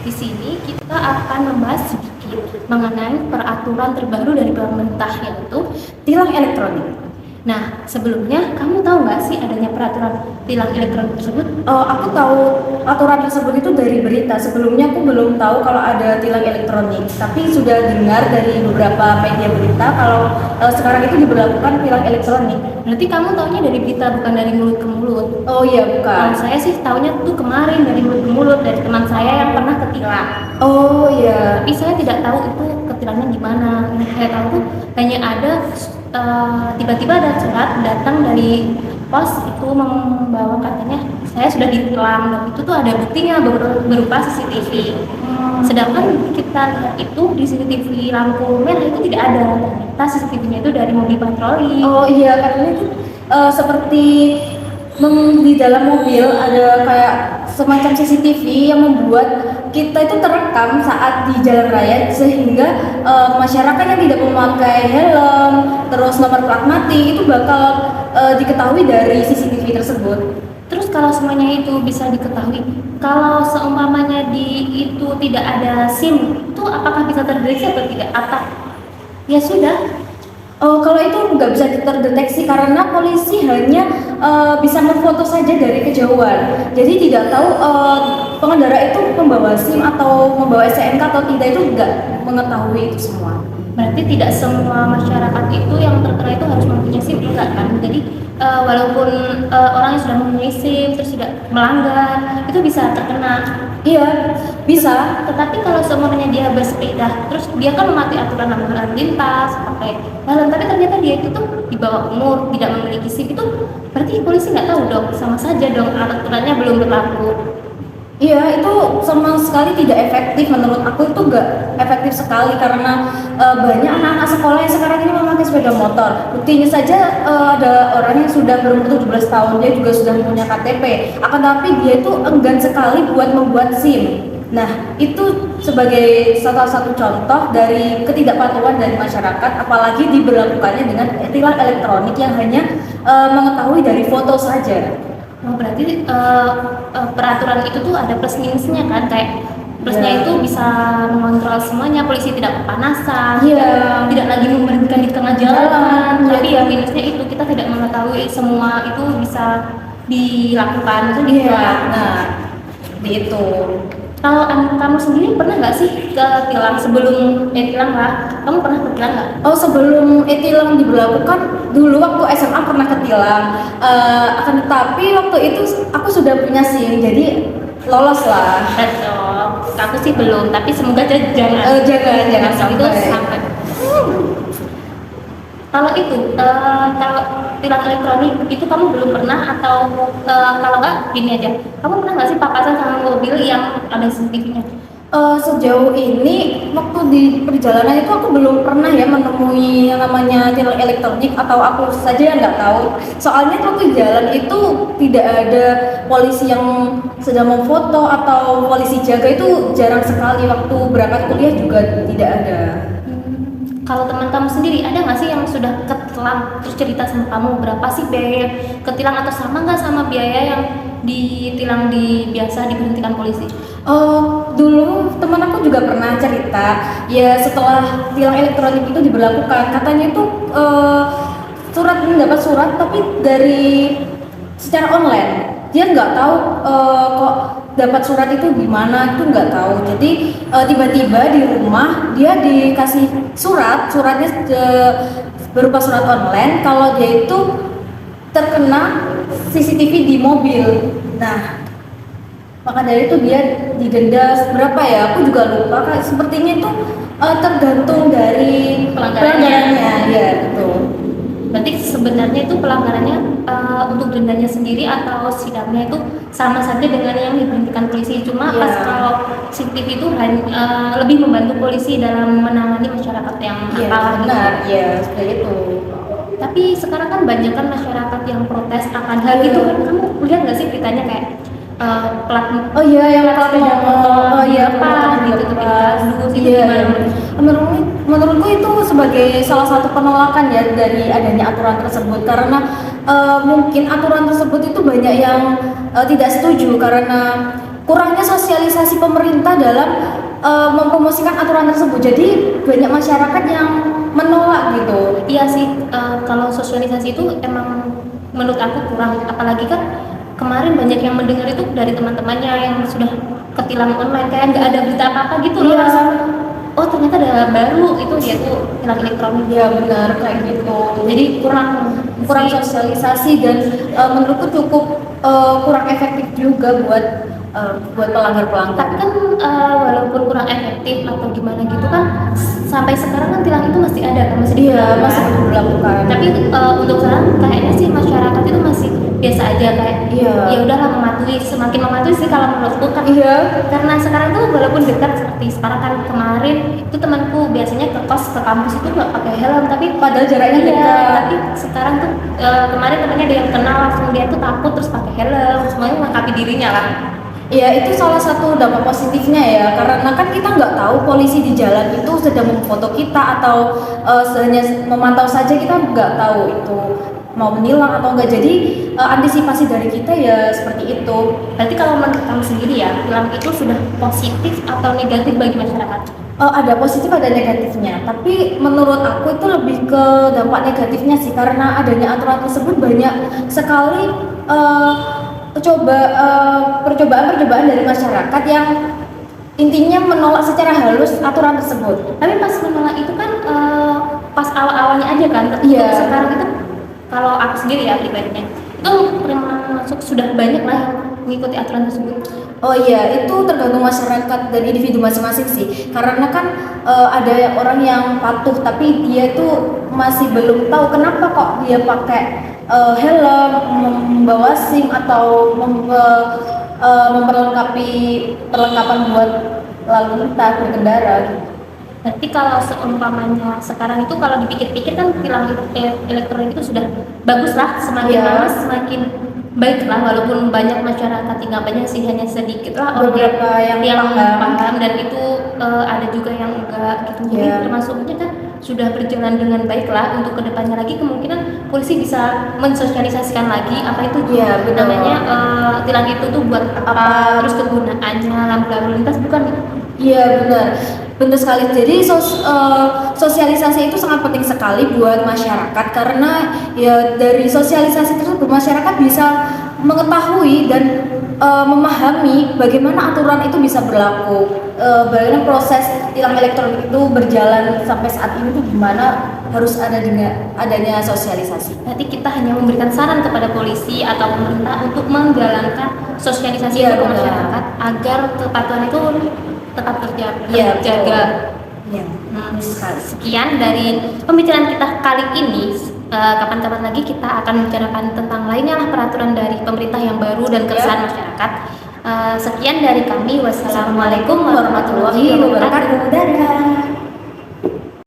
Di sini kita akan membahas sedikit mengenai peraturan terbaru dari pemerintah, yaitu tilang elektronik. Nah, sebelumnya kamu tahu nggak sih adanya peraturan tilang elektronik tersebut? Aku tahu aturan tersebut itu dari berita. Sebelumnya aku belum tahu kalau ada tilang elektronik, tapi sudah dengar dari beberapa media berita kalau sekarang itu diberlakukan tilang elektronik. Berarti kamu taunya dari berita, bukan dari mulut ke mulut. Oh iya, Kalau bukan. saya sih taunya tuh kemarin dari mulut ke mulut dari teman saya yang pernah ketilang. Oh iya. Tapi saya tidak tahu itu ketilangnya gimana. Yang saya tahu tuh hanya ada tiba-tiba ada surat datang dari pos itu membawa katanya saya sudah ditilang, dan itu tuh ada buktinya berupa CCTV. Sedangkan kita lihat itu di CCTV lampu merah itu tidak ada. Ternyata CCTV-nya itu dari mobil patroli. Oh iya, karena itu seperti di dalam mobil ada kayak semacam CCTV yang membuat kita itu terekam saat di jalan raya, sehingga masyarakat yang tidak memakai helm terus nomor plat mati itu bakal diketahui dari CCTV tersebut. Terus kalau semuanya itu bisa diketahui, kalau seumpamanya di itu tidak ada SIM, itu apakah bisa terdeteksi atau tidak? Atau ya sudah. Kalau itu nggak bisa terdeteksi karena polisi hanya bisa memfoto saja dari kejauhan. Jadi tidak tahu pengendara itu membawa SIM atau membawa STNK atau tidak, itu nggak mengetahui itu semua. Berarti tidak semua masyarakat itu yang terkena itu harus mempunyai SIM, enggak kan? Jadi walaupun orang yang sudah mempunyai SIM terus tidak melanggar, itu bisa terkena. Iya, bisa. Tetapi kalau semuanya dia bersepeda, terus dia kan mematuhi aturan lalu lintas, pakai helm, tapi ternyata dia itu tuh di bawah umur, tidak memiliki SIM, itu berarti polisi nggak tahu dong, sama saja dong aturannya belum berlaku. Iya, itu sama sekali tidak efektif. Menurut aku itu nggak efektif sekali karena banyak anak-anak sekolah yang sekarang ini memakai sepeda motor. Buktinya saja ada orang yang sudah berumur 17 tahun, dia juga sudah punya KTP. Akan tapi dia itu enggan sekali buat membuat SIM. Nah, itu sebagai salah satu contoh dari ketidakpatuhan dari masyarakat, apalagi diberlakukannya dengan tilang elektronik yang hanya mengetahui dari foto saja. Oh, berarti peraturan itu tuh ada plus minusnya kan, kayak plusnya Ya. itu bisa mengontrol semuanya, polisi tidak kepanasan, Iya. tidak lagi memberhentikan di tengah jalan. Iya. Tapi ya minusnya itu kita tidak mengetahui semua itu bisa dilakukan itu Iya, nah itu. Kalau kamu sendiri pernah nggak sih ketilang sebelum tilang lah? Kamu pernah ketilang nggak? Oh, sebelum e-tilang diberlakukan, dulu waktu SMA pernah ketilang. Akan tetapi waktu itu aku sudah punya SIM, jadi lolos lah. Aku sih belum, tapi semoga jangan Jangan itu sampai. sampai. Kalau itu, kalau tilang elektronik itu kamu belum pernah, atau kalau nggak gini aja, kamu pernah nggak sih papasan sama mobil yang ada CCTV-nya? Sejauh ini waktu di perjalanan itu aku belum pernah ya menemui yang namanya tilang elektronik, atau aku saja yang nggak tahu. Soalnya waktu jalan itu tidak ada polisi yang sedang memfoto atau polisi jaga, itu jarang sekali. Waktu berangkat kuliah juga tidak ada. Kalau teman kamu sendiri ada nggak sih yang sudah ketilang terus cerita sama kamu berapa sih biaya ketilang, atau sama nggak sama biaya yang ditilang biasa diberhentikan polisi? Dulu teman aku juga pernah cerita, ya setelah tilang elektronik itu diberlakukan, katanya itu mendapat surat tapi dari secara online. Dia nggak tahu kok dapat surat itu gimana, itu nggak tahu. Jadi tiba-tiba di rumah dia dikasih suratnya berupa surat online kalau dia itu terkena CCTV di mobil. Nah, maka dari itu dia didenda berapa ya? Aku juga lupa. Sepertinya itu tergantung dari pelanggarannya. Ya, betul. Berarti sebenarnya itu pelanggarannya untuk dendanya sendiri atau sidangnya itu sama saja dengan yang diberhentikan polisi. Cuma pas kalau CCTV itu lebih membantu polisi dalam menangani masyarakat yang nakal. Benar, ya seperti itu. Tapi sekarang kan banyak kan masyarakat yang protes akan hal itu kan. Kamu lihat nggak sih beritanya kayak plat yang plat sepeda motor apa gitu gitu gimana? Menurutku itu sebagai salah satu penolakan ya dari adanya aturan tersebut, karena mungkin aturan tersebut itu banyak yang tidak setuju karena kurangnya sosialisasi pemerintah dalam mempromosikan aturan tersebut. Jadi banyak masyarakat yang menolak gitu. Iya sih, kalau sosialisasi itu emang menurut aku kurang, apalagi kan kemarin banyak yang mendengar itu dari teman-temannya yang sudah ketilang online, kayak nggak ada berita apa-apa gitu loh. Iya. Rasa, oh ternyata ada baru itu yaitu tilang elektronik. Ya benar kayak gitu. Jadi kurang sih. Sosialisasi dan menurutku cukup kurang efektif juga buat pelanggar-pelanggar. Tapi kan walaupun kurang efektif atau gimana gitu kan, sampai sekarang kan tilang itu masih ada kan, masih Iya, diberlakukan. masih diberlakukan. Tapi untuk sekarang kayaknya sih masyarakat itu masih biasa aja, kayak Iya. ya udahlah mematuhi, semakin mematuhi sih kalau menurutku kan. Iya. Karena sekarang tuh walaupun dekat, seperti sekarang kan, kemarin itu temanku biasanya ke kos ke kampus itu nggak pakai helm, tapi Padahal jaraknya iya, dekat. tapi sekarang tuh kemarin temannya ada yang kenal, langsung dia tuh takut terus pakai helm, semuanya melengkapi dirinya lah. Ya itu salah satu dampak positifnya ya, karena kan kita nggak tahu polisi di jalan itu sedang memfoto kita atau hanya memantau saja, kita nggak tahu itu mau menilang atau enggak. Jadi antisipasi dari kita ya seperti itu. Berarti kalau menurut kamu sendiri ya, tilang itu sudah positif atau negatif bagi masyarakat? Ada positif ada negatifnya, tapi menurut aku itu lebih ke dampak negatifnya sih, karena adanya aturan tersebut banyak sekali percobaan dari masyarakat yang intinya menolak secara halus aturan tersebut. Tapi pas menolak itu kan pas awal-awalnya aja kan. Iya. Untuk sekarang itu kalau aku sendiri ya pribadinya, itu perempuan masuk sudah banyak lah yang mengikuti aturan tersebut. Oh iya, itu tergantung masyarakat dan individu masing-masing sih. Karena kan ada orang yang patuh, tapi dia tuh masih belum tahu kenapa kok dia pakai helm, membawa SIM atau memperlengkapi perlengkapan buat lalu lintas berkendara. Berarti kalau seumpamanya sekarang itu kalau dipikir-pikir kan tilang elektronik itu sudah bagus lah, semakin Iya. lama semakin baik lah, walaupun banyak masyarakat tinggal banyak sih, hanya sedikit lah orang Beberapa yang paham. dan itu ada juga yang enggak gitu. Jadi Iya. termasuknya kan sudah berjalan dengan baik lah. Untuk kedepannya lagi kemungkinan polisi bisa mensosialisasikan lagi apa itu Iya, betul. namanya tilang itu tuh buat apa, terus kegunaannya, lampu lalu lintas, bukan? Iya benar sekali. Jadi sosialisasi itu sangat penting sekali buat masyarakat, karena ya dari sosialisasi tersebut masyarakat bisa mengetahui dan memahami bagaimana aturan itu bisa berlaku, bagaimana proses tilang elektronik itu berjalan sampai saat ini tuh gimana, harus adanya sosialisasi. Berarti kita hanya memberikan saran kepada polisi atau pemerintah untuk menggalakkan sosialisasi Iya, ke benar. masyarakat agar kepatuhan itu tetap Iya, terjaga. Iya. Sekian dari pembicaraan kita kali ini. Kapan-kapan lagi kita akan membicarakan tentang lainnya lah peraturan dari pemerintah yang baru dan keresahan masyarakat. Sekian dari kami. Wassalamualaikum warahmatullahi wabarakatuh. Dadah.